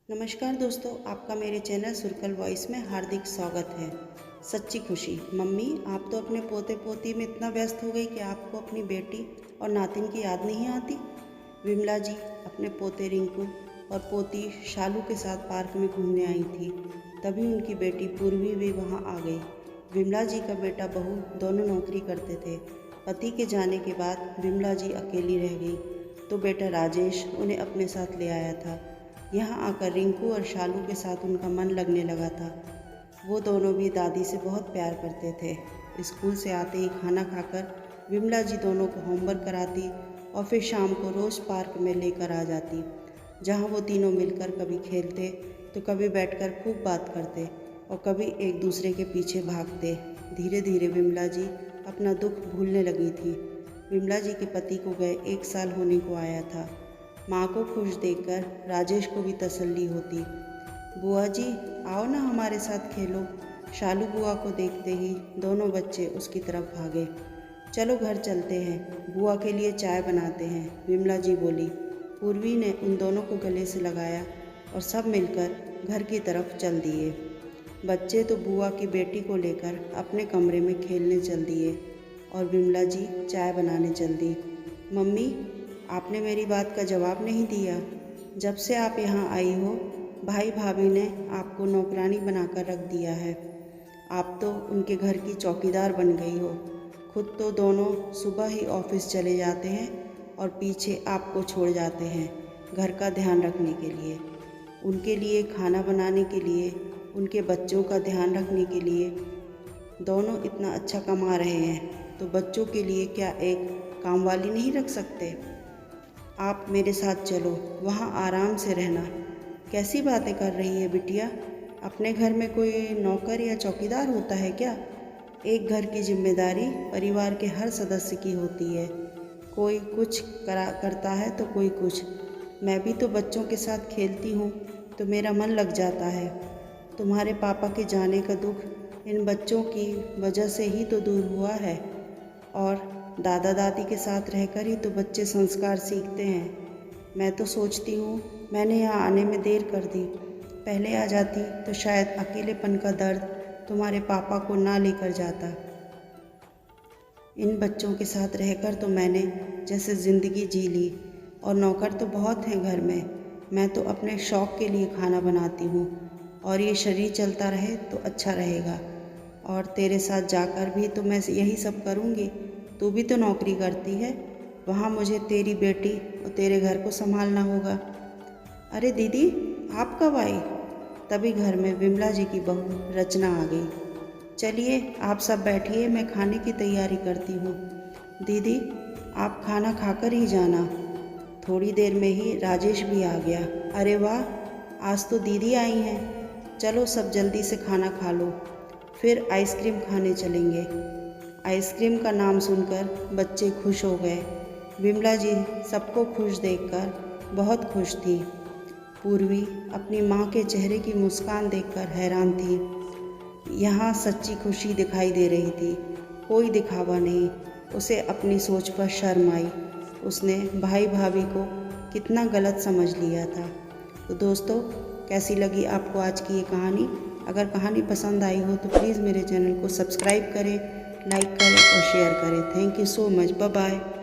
नमस्कार दोस्तों, आपका मेरे चैनल सुरकल वॉइस में हार्दिक स्वागत है। सच्ची खुशी। मम्मी, आप तो अपने पोते पोती में इतना व्यस्त हो गई कि आपको अपनी बेटी और नातिन की याद नहीं आती। विमला जी अपने पोते रिंकू और पोती शालू के साथ पार्क में घूमने आई थी। तभी उनकी बेटी पूर्वी भी वहां आ गई। विमला जी का बेटा बहू दोनों नौकरी करते थे। पति के जाने के बाद विमला जी अकेली रह गई तो बेटा राजेश उन्हें अपने साथ ले आया था। यहाँ आकर रिंकू और शालू के साथ उनका मन लगने लगा था। वो दोनों भी दादी से बहुत प्यार करते थे। स्कूल से आते ही खाना खाकर विमला जी दोनों को होमवर्क कराती और फिर शाम को रोज़ पार्क में लेकर आ जाती, जहाँ वो तीनों मिलकर कभी खेलते तो कभी बैठकर खूब बात करते और कभी एक दूसरे के पीछे भागते। धीरे धीरे विमला जी अपना दुख भूलने लगी थी। विमला जी के पति को गए 1 साल होने को आया था। माँ को खुश देखकर राजेश को भी तसल्ली होती। बुआ जी, आओ ना हमारे साथ खेलो। शालू बुआ को देखते ही दोनों बच्चे उसकी तरफ भागे। चलो घर चलते हैं, बुआ के लिए चाय बनाते हैं, विमला जी बोली। पूर्वी ने उन दोनों को गले से लगाया और सब मिलकर घर की तरफ चल दिए। बच्चे तो बुआ की बेटी को लेकर अपने कमरे में खेलने चल दिए और विमला जी चाय बनाने चल दी। मम्मी, आपने मेरी बात का जवाब नहीं दिया। जब से आप यहाँ आई हो, भाई भाभी ने आपको नौकरानी बनाकर रख दिया है। आप तो उनके घर की चौकीदार बन गई हो। खुद तो दोनों सुबह ही ऑफिस चले जाते हैं और पीछे आपको छोड़ जाते हैं घर का ध्यान रखने के लिए, उनके लिए खाना बनाने के लिए, उनके बच्चों का ध्यान रखने के लिए। दोनों इतना अच्छा कमा रहे हैं तो बच्चों के लिए क्या एक कामवाली नहीं रख सकते? आप मेरे साथ चलो, वहाँ आराम से रहना। कैसी बातें कर रही है बिटिया? अपने घर में कोई नौकर या चौकीदार होता है क्या? एक घर की जिम्मेदारी परिवार के हर सदस्य की होती है। कोई कुछ करता है तो कोई कुछ। मैं भी तो बच्चों के साथ खेलती हूँ तो मेरा मन लग जाता है। तुम्हारे पापा के जाने का दुख इन बच्चों की वजह से ही तो दूर हुआ है, और दादा दादी के साथ रहकर ही तो बच्चे संस्कार सीखते हैं। मैं तो सोचती हूँ मैंने यहाँ आने में देर कर दी। पहले आ जाती तो शायद अकेलेपन का दर्द तुम्हारे पापा को ना लेकर जाता। इन बच्चों के साथ रहकर तो मैंने जैसे ज़िंदगी जी ली। और नौकर तो बहुत हैं घर में। मैं तो अपने शौक़ के लिए खाना बनाती हूँ और ये शरीर चलता रहे तो अच्छा रहेगा। और तेरे साथ जाकर भी तो मैं यही सब करूँगी। तू भी तो नौकरी करती है, वहाँ मुझे तेरी बेटी और तेरे घर को संभालना होगा। अरे दीदी, आप कब आई? तभी घर में विमला जी की बहू रचना आ गई। चलिए आप सब बैठिए, मैं खाने की तैयारी करती हूँ। दीदी, आप खाना खाकर ही जाना। थोड़ी देर में ही राजेश भी आ गया। अरे वाह, आज तो दीदी आई हैं। चलो सब जल्दी से खाना खा लो, फिर आइसक्रीम खाने चलेंगे। आइसक्रीम का नाम सुनकर बच्चे खुश हो गए। विमला जी सबको खुश देखकर बहुत खुश थी। पूर्वी अपनी माँ के चेहरे की मुस्कान देखकर हैरान थी। यहाँ सच्ची खुशी दिखाई दे रही थी, कोई दिखावा नहीं। उसे अपनी सोच पर शर्म आई। उसने भाई भाभी को कितना गलत समझ लिया था। तो दोस्तों, कैसी लगी आपको आज की ये कहानी? अगर कहानी पसंद आई हो तो प्लीज़ मेरे चैनल को सब्सक्राइब करें, लाइक करें और शेयर करें। Thank you so much. Bye bye.